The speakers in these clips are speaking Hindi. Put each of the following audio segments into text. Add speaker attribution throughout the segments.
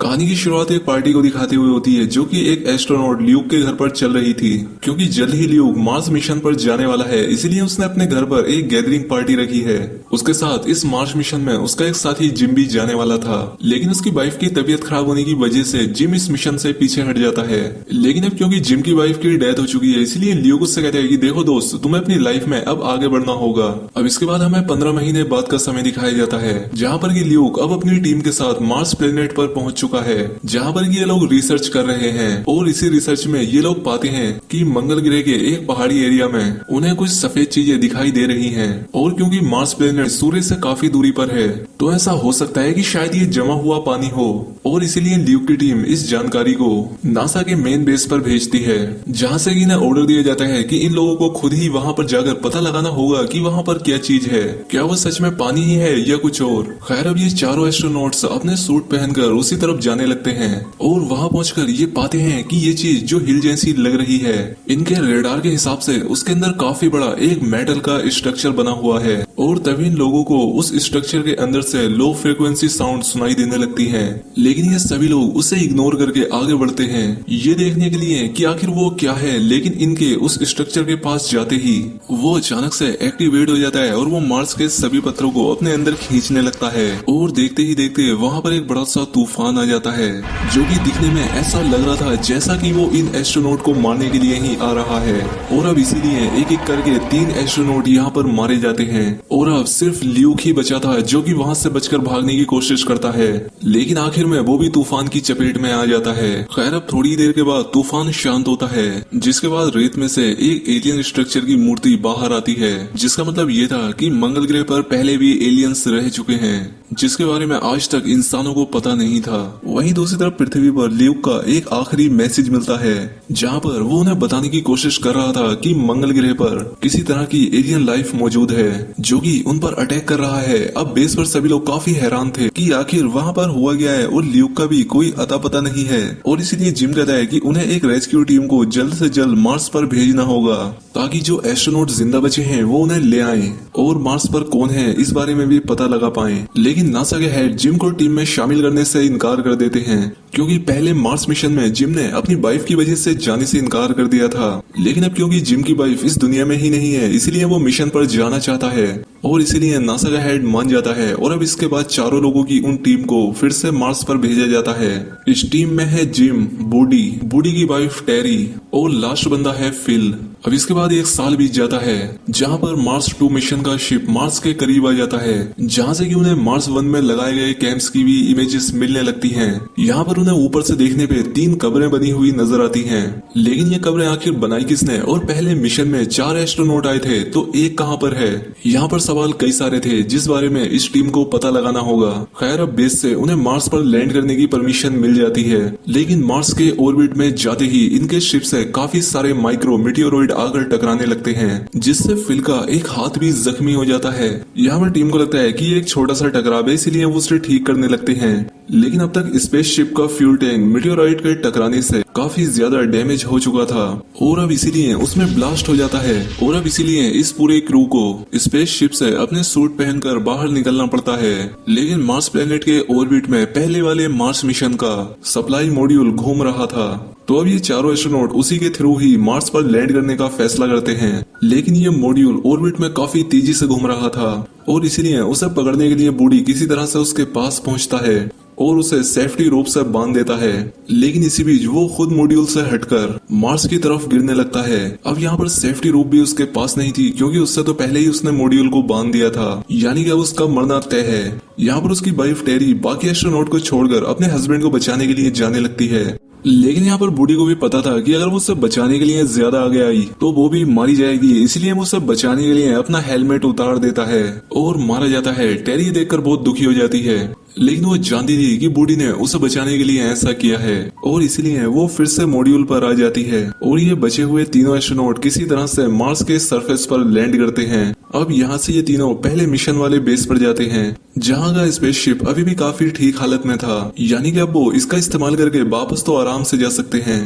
Speaker 1: कहानी की शुरुआत एक पार्टी को दिखाते हुए होती है जो कि एक एस्ट्रोनॉट ल्यूक के घर पर चल रही थी। क्योंकि जल्द ही ल्यूक मार्स मिशन पर जाने वाला है, इसीलिए उसने अपने घर पर एक गैदरिंग पार्टी रखी है। उसके साथ इस मार्स मिशन में उसका एक साथी जिम भी जाने वाला था, लेकिन उसकी वाइफ की तबीयत खराब होने की वजह से जिम इस मिशन से पीछे हट जाता है। लेकिन अब क्योंकि जिम की वाइफ की डेथ हो चुकी है, इसलिए ल्यूक उससे कहता है कि देखो दोस्त, तुम्हें अपनी लाइफ में अब आगे बढ़ना होगा। अब इसके बाद हमें 15 महीने बाद का समय दिखाया जाता है, जहाँ पर ल्यूक अब अपनी टीम के साथ मार्स प्लेनेट पर पहुंच चुका है, जहाँ पर ये लोग रिसर्च कर रहे हैं। और इसी रिसर्च में ये लोग पाते हैं कि मंगल ग्रह के एक पहाड़ी एरिया में उन्हें कुछ सफेद चीजें दिखाई दे रही हैं। और क्योंकि मार्स प्लेनेट सूर्य से काफी दूरी पर है, तो ऐसा हो सकता है कि शायद ये जमा हुआ पानी हो। और इसीलिए ल्यूक की टीम इस जानकारी को नासा के मेन बेस पर भेजती है, जहाँ से इन्हें ऑर्डर दिया जाता है कि इन लोगों को खुद ही वहाँ पर जाकर पता लगाना होगा कि वहाँ पर क्या चीज है, क्या वो सच में पानी ही है या कुछ और। खैर, अब ये चारों एस्ट्रोनॉट्स अपने सूट पहनकर उसी तरफ जाने लगते हैं और वहाँ पहुंचकर ये पाते हैं कि ये चीज जो हिल जैसी लग रही है, इनके रेडार के हिसाब से उसके अंदर काफी बड़ा एक मेटल का स्ट्रक्चर बना हुआ है। और तभी इन लोगों को उस स्ट्रक्चर के अंदर से लो फ्रीक्वेंसी साउंड सुनाई देने लगती है। लेकिन ये सभी लोग उसे इग्नोर करके आगे बढ़ते हैं, ये देखने के लिए कि आखिर वो क्या है। लेकिन इनके उस स्ट्रक्चर के पास जाते ही वो अचानक से एक्टिवेट हो जाता है और वो मार्स के सभी पत्थरों को अपने अंदर खींचने लगता है। और देखते ही देखते वहाँ पर एक बड़ा सा तूफान आ जाता है, जो कि दिखने में ऐसा लग रहा था जैसा कि वो इन एस्ट्रोनॉट को मारने के लिए ही आ रहा है। और अब इसीलिए एक एक करके 3 एस्ट्रोनॉट यहाँ पर मारे जाते हैं। और अब सिर्फ ल्यूक ही बचा था, जो कि वहाँ से बचकर भागने की कोशिश करता है, लेकिन आखिर में वो भी तूफान की चपेट में आ जाता है। खैर, अब थोड़ी देर के बाद तूफान शांत होता है, जिसके बाद रेत में से एक एलियन स्ट्रक्चर की मूर्ति बाहर आती है, जिसका मतलब ये था कि मंगल ग्रह पर पहले भी एलियंस रह चुके हैं, जिसके बारे में आज तक इंसानों को पता नहीं था। वहीं दूसरी तरफ पृथ्वी पर ल्यूक का एक आखिरी मैसेज मिलता है, जहाँ पर वो उन्हें बताने की कोशिश कर रहा था कि मंगल ग्रह पर किसी तरह की एलियन लाइफ मौजूद है, जो कि उन पर अटैक कर रहा है। अब बेस पर सभी लोग काफी हैरान थे कि आखिर वहाँ पर हुआ गया है, और ल्यूक का भी कोई अता पता नहीं है। और इसीलिए जिम कहता है कि उन्हें एक रेस्क्यू टीम को जल्द से जल्द मार्स पर भेजना होगा, ताकि जो एस्ट्रोनॉट जिंदा बचे हैं वो उन्हें ले आए और मार्स पर कौन है इस बारे में भी पता लगा पाए। लेकिन नासा के हेड जिम को टीम में शामिल करने से इनकार कर देते हैं, क्योंकि पहले मार्स मिशन में जिम ने अपनी वाइफ की वजह से जाने से इनकार कर दिया था। लेकिन अब क्योंकि जिम की वाइफ इस दुनिया में ही नहीं है, इसलिए वो मिशन पर जाना चाहता है, और इसीलिए नासा का हेड मान जाता है। और अब इसके बाद चारों लोगों की उन टीम को फिर से मार्स पर भेजा जाता है। इस टीम में है जिम, बूडी की वाइफ टेरी, और लास्ट बंदा है फिल। अब इसके बाद 1 साल बीत जाता है, जहाँ पर मार्स 2 मिशन का शिप मार्स के करीब आ जाता है, जहाँ से कि उन्हें मार्स 1 में लगाए गए कैंप्स की भी इमेजेस मिलने लगती हैं। यहाँ पर उन्हें ऊपर से देखने पे 3 कब्रें बनी हुई नजर आती हैं। लेकिन ये कब्रें आखिर बनाई किसने? और पहले मिशन में 4 एस्ट्रोनॉट आए थे, तो एक कहाँ पर है? यहाँ पर सवाल कई सारे थे, जिस बारे में इस टीम को पता लगाना होगा। खैर, अब बेस से उन्हें मार्स पर लैंड करने की परमिशन मिल जाती है, लेकिन मार्स के ऑर्बिट में जाते ही इनके शिप से काफी सारे माइक्रो मीटियोरॉइड आकर टकराने लगते हैं, जिससे फिल का एक हाथ भी जख्मी हो जाता है। यहाँ पर टीम को लगता है कि एक छोटा सा टकराव है, इसीलिए वो उसे ठीक करने लगते हैं। लेकिन अब तक स्पेसशिप का फ्यूल टैंक मीटियोरॉइड के टकराने से काफी ज्यादा डैमेज हो चुका था, और अब इसीलिए उसमें ब्लास्ट हो जाता है। और अब इसीलिए इस पूरे क्रू को स्पेसशिप से अपने सूट पहनकर बाहर निकलना पड़ता है। लेकिन मार्स प्लेनेट के ऑर्बिट में पहले वाले मार्स मिशन का सप्लाई मॉड्यूल घूम रहा था, तो अब ये चारों एस्ट्रोनॉट उसी के थ्रू ही मार्स पर लैंड करने का फैसला करते हैं। लेकिन ये मॉड्यूल ऑर्बिट में काफी तेजी से घूम रहा था, और इसीलिए उसे पकड़ने के लिए बूडी किसी तरह से उसके पास पहुंचता है और उसे सेफ्टी रोप से बांध देता है। लेकिन इसी बीच वो खुद मॉड्यूल से हटकर मार्स की तरफ गिरने लगता है। अब यहाँ पर सेफ्टी रोप भी उसके पास नहीं थी, क्योंकि उससे तो पहले ही उसने मॉड्यूल को बांध दिया था, यानी कि अब उसका मरना तय है। यहाँ पर उसकी वाइफ टेरी बाकी एस्ट्रोनॉट को छोड़कर अपने हस्बैंड को बचाने के लिए जाने लगती है। लेकिन यहाँ पर बूडी को भी पता था कि अगर वो उसे बचाने के लिए ज्यादा आगे आई तो वो भी मारी जाएगी, इसलिए वो उसे बचाने के लिए अपना हेलमेट उतार देता है और मारा जाता है। टेरी देखकर बहुत दुखी हो जाती है, लेकिन वो जानती थी कि बूडी ने उसे बचाने के लिए ऐसा किया है, और इसलिए वो फिर से मॉड्यूल पर आ जाती है। और ये बचे हुए तीनों एस्ट्रोनॉट किसी तरह से मार्स के सरफेस पर लैंड करते हैं। अब यहाँ से ये तीनों पहले मिशन वाले बेस पर जाते हैं, जहाँ का स्पेसशिप अभी भी काफी ठीक हालत में था, यानी कि अब वो इसका इस्तेमाल करके वापस तो आराम से जा सकते हैं।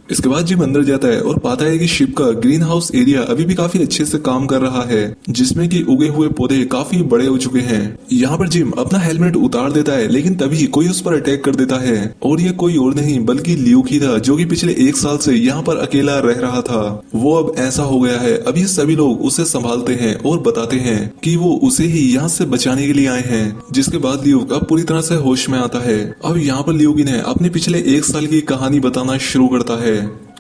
Speaker 1: इसके बाद जिम अंदर जाता है और पाता है कि शिप का ग्रीन हाउस एरिया अभी भी काफी अच्छे से काम कर रहा है, जिसमें कि उगे हुए पौधे काफी बड़े हो चुके हैं। यहाँ पर जिम अपना हेलमेट उतार देता है, लेकिन तभी कोई उस पर अटैक कर देता है और ये कोई और नहीं बल्कि ल्यूक ही था, जो कि पिछले 1 साल से यहाँ पर अकेला रह रहा था। वो अब ऐसा हो गया है, अभी सभी लोग उसे संभालते हैं और बताते हैं कि वो उसे ही यहाँ से बचाने के लिए आए हैं। जिसके बाद ल्यूक अब पूरी तरह से होश में आता है। अब यहाँ पर ल्यूक इन्हें अपने पिछले 1 साल की कहानी बताना शुरू करता है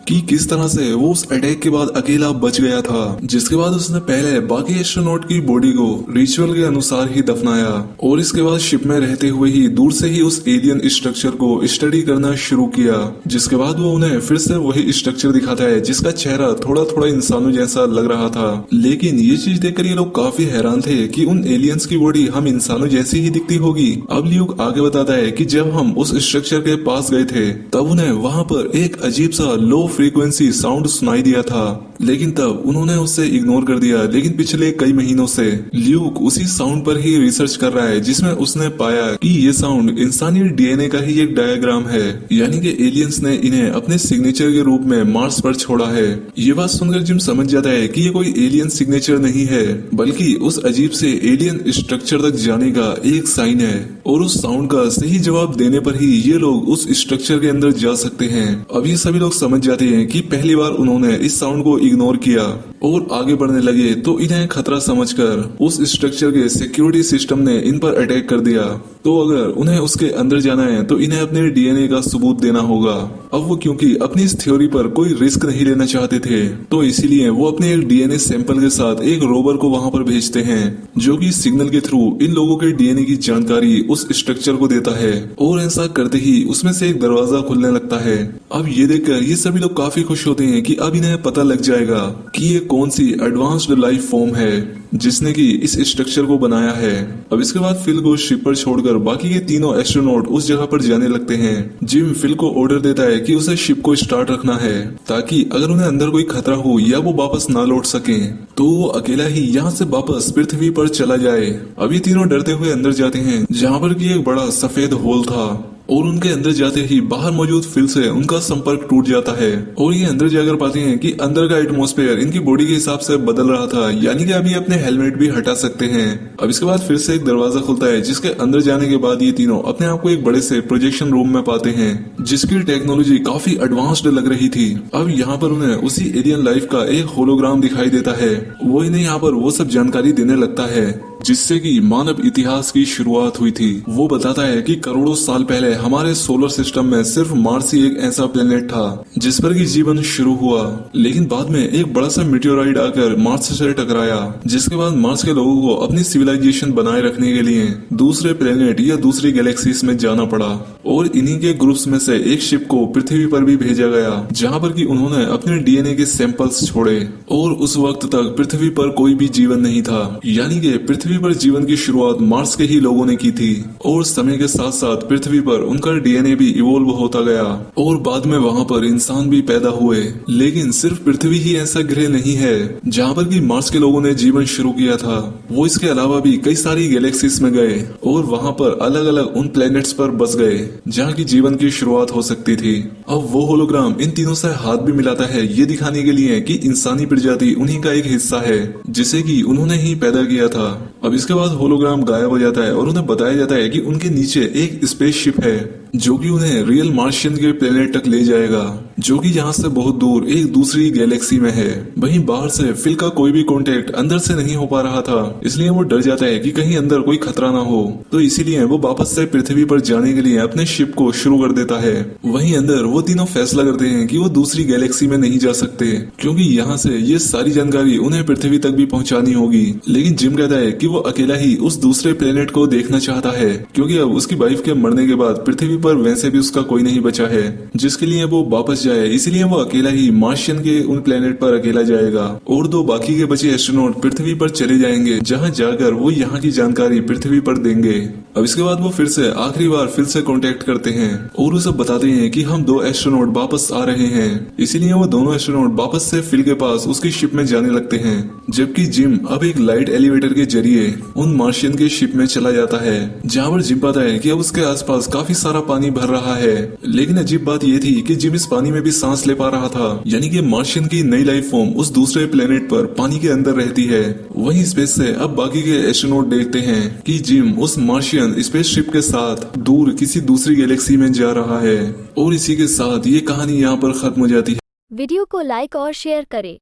Speaker 1: कि किस तरह से वो उस अटैक के बाद अकेला बच गया था, जिसके बाद उसने पहले बाकी एस्ट्रोनॉट की बॉडी को रिचुअल के अनुसार ही दफनाया और इसके बाद शिप में रहते हुए ही दूर से ही उस एलियन स्ट्रक्चर को स्टडी करना शुरू किया। जिसके बाद वो उन्हें फिर से वही स्ट्रक्चर दिखाता है, जिसका चेहरा थोड़ा थोड़ा इंसानों जैसा लग रहा था। लेकिन ये चीज देखकर ये लोग काफी हैरान थे कि उन एलियंस की बॉडी हम इंसानों जैसी ही दिखती होगी। अब ल्यूक आगे बताता है कि जब हम उस स्ट्रक्चर के पास गए थे तब उन्हें वहां पर एक अजीब सा लो फ्रीक्वेंसी साउंड सुनाई दिया था, लेकिन तब उन्होंने उसे इग्नोर कर दिया। लेकिन पिछले कई महीनों से ल्यूक उसी साउंड पर ही रिसर्च कर रहा है, जिसमें उसने पाया कि ये साउंड इंसानी डीएनए का ही एक डायग्राम है, यानी कि एलियंस ने इन्हें अपने सिग्नेचर के रूप में मार्स पर छोड़ा है। ये बात सुनकर जिम समझ जाता है कि ये कोई एलियन सिग्नेचर नहीं है, बल्कि उस अजीब से एलियन स्ट्रक्चर तक जाने का एक साइन है और उस साउंड का सही जवाब देने पर ही ये लोग उस स्ट्रक्चर के अंदर जा सकते हैं। अब ये सभी लोग समझ जाते हैं कि पहली बार उन्होंने इस साउंड को इग्नोर किया और आगे बढ़ने लगे तो इन्हें खतरा समझकर उस स्ट्रक्चर के सिक्योरिटी सिस्टम ने इन पर अटैक कर दिया। तो अगर उन्हें उसके अंदर जाना है तो इन्हें अपने डीएनए का सबूत देना होगा। अब वो क्योंकि अपनी इस थ्योरी पर कोई रिस्क नहीं लेना चाहते थे, तो इसीलिए वो अपने एक डीएनए सैंपल के साथ एक रोवर को वहां पर भेजते हैं, जो कि सिग्नल के थ्रू इन लोगों के डीएनए की जानकारी उस स्ट्रक्चर को देता है। और ऐसा करते ही उसमें से एक दरवाजा खुलने लगता है। अब ये देखकर ये सभी लोग काफी खुश होते हैं कि अब इन्हें पता लग जाएगा कि ये कौन सी एडवांस्ड लाइफ फॉर्म है जिसने की इस स्ट्रक्चर को बनाया है। अब इसके बाद फिल को शिप पर छोड़कर बाकी के तीनों एस्ट्रोनॉट उस जगह पर जाने लगते हैं। जिम फिल को ऑर्डर देता है कि उसे शिप को स्टार्ट रखना है, ताकि अगर उन्हें अंदर कोई खतरा हो या वो वापस ना लौट सके तो वो अकेला ही यहाँ से वापस पृथ्वी पर चला जाए। अब ये तीनों डरते हुए अंदर जाते हैं, जहाँ पर की एक बड़ा सफेद होल था और उनके अंदर जाते ही बाहर मौजूद फिल से उनका संपर्क टूट जाता है और ये अंदर जाकर पाते हैं कि अंदर का एटमॉस्फेयर इनकी बॉडी के हिसाब से बदल रहा था, यानी कि अभी अपने हेलमेट भी हटा सकते हैं। अब इसके बाद फिर से एक दरवाजा खुलता है, जिसके अंदर जाने के बाद ये तीनों अपने आप को एक बड़े से प्रोजेक्शन रूम में पाते हैं, जिसकी टेक्नोलॉजी काफी एडवांस्ड लग रही थी। अब यहाँ पर उन्हें उसी एलियन लाइफ का एक होलोग्राम दिखाई देता है। वो इन्हें यहाँ पर वो सब जानकारी देने लगता है जिससे कि मानव इतिहास की शुरुआत हुई थी। वो बताता है कि करोड़ों साल पहले हमारे सोलर सिस्टम में सिर्फ मार्स ही एक ऐसा प्लेनेट था जिस पर की जीवन शुरू हुआ, लेकिन बाद में एक बड़ा सा मीटियोराइड आकर मार्स से टकराया, जिसके बाद मार्स के लोगों को अपनी सिविलाइजेशन बनाए रखने के लिए दूसरे प्लेनेट या दूसरी गैलेक्सीज में जाना पड़ा और इन्हीं के ग्रुप्स में से एक शिप को पृथ्वी पर भी भेजा गया, जहाँ पर की उन्होंने अपने डीएनए के सैंपल्स छोड़े और उस वक्त तक पृथ्वी पर कोई भी जीवन नहीं था, यानी कि पृथ्वी पर जीवन की शुरुआत मार्स के ही लोगों ने की थी और समय के साथ साथ पृथ्वी पर उनका डीएनए भी इवोल्व होता गया और बाद में वहां पर इंसान भी पैदा हुए। लेकिन सिर्फ पृथ्वी ही ऐसा ग्रह नहीं है जहां पर कि मार्स के लोगों ने जीवन शुरू किया था, वो इसके अलावा भी कई सारी गैलेक्सीज में गए और वहां पर अलग अलग उन प्लैनेट्स पर बस गए जहाँ की जीवन की शुरुआत हो सकती थी। अब वो होलोग्राम इन तीनों से हाथ भी मिलाता है, ये दिखाने के लिए कि इंसानी प्रजाति उन्हीं का एक हिस्सा है जिसे कि उन्होंने ही पैदा किया था। अब इसके बाद होलोग्राम गायब हो जाता है और उन्हें बताया जाता है कि उनके नीचे एक स्पेसशिप है जो कि उन्हें रियल मार्शियन के प्लेनेट तक ले जाएगा, जो कि यहाँ से बहुत दूर एक दूसरी गैलेक्सी में है। वहीं बाहर से फिल का कोई भी कांटेक्ट अंदर से नहीं हो पा रहा था, इसलिए वो डर जाता है कि कहीं अंदर कोई खतरा ना हो, तो इसीलिए वो वापस से पृथ्वी पर जाने के लिए अपने शिप को शुरू कर देता है। वहीं अंदर वो तीनों फैसला करते हैं कि वो दूसरी गैलेक्सी में नहीं जा सकते, क्योंकि यहाँ से ये सारी जानकारी उन्हें पृथ्वी तक भी पहुँचानी होगी। लेकिन जिम कहता है कि वो अकेला ही उस दूसरे प्लेनेट को देखना चाहता है, क्योंकि अब उसकी वाइफ के मरने के बाद पृथ्वी पर वैसे भी उसका कोई नहीं बचा है जिसके लिए वो वापस जाए, इसलिए वो अकेला ही मार्शियन के उन प्लेनेट पर अकेला जाएगा और दो बाकी के बचे एस्ट्रोनॉट पृथ्वी पर चले जाएंगे, जहां जाकर वो यहाँ की जानकारी पृथ्वी पर देंगे। अब इसके बाद वो फिर से आखिरी बार फिर से कांटेक्ट करते हैं और उसे बताते हैं कि हम 2 एस्ट्रोनॉट वापस आ रहे हैं, इसीलिए वो दोनों एस्ट्रोनॉट वापस से फिल के पास उसकी शिप में जाने लगते हैं, जबकि जिम अब एक लाइट एलिवेटर के जरिए उन मार्शियन के शिप में चला जाता है, जहाँ पर जिम पाता है कि अब उसके आसपास काफी सारा पानी भर रहा है। लेकिन अजीब बात यह थी कि जिम इस पानी में भी सांस ले पा रहा था, यानी कि मार्शियन की नई लाइफ फॉर्म उस दूसरे प्लेनेट पर पानी के अंदर रहती है। वहीं स्पेस से अब बाकी के एस्ट्रोनॉट देखते हैं कि जिम उस मार्शियन स्पेसशिप के साथ दूर किसी दूसरी गैलेक्सी में जा रहा है। और इसी के साथ ये कहानी यहाँ पर खत्म हो जाती है।
Speaker 2: वीडियो को लाइक और शेयर करें।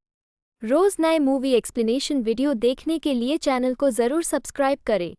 Speaker 2: रोज नए मूवी एक्सप्लेनेशन वीडियो देखने के लिए चैनल को जरूर सब्सक्राइब करें।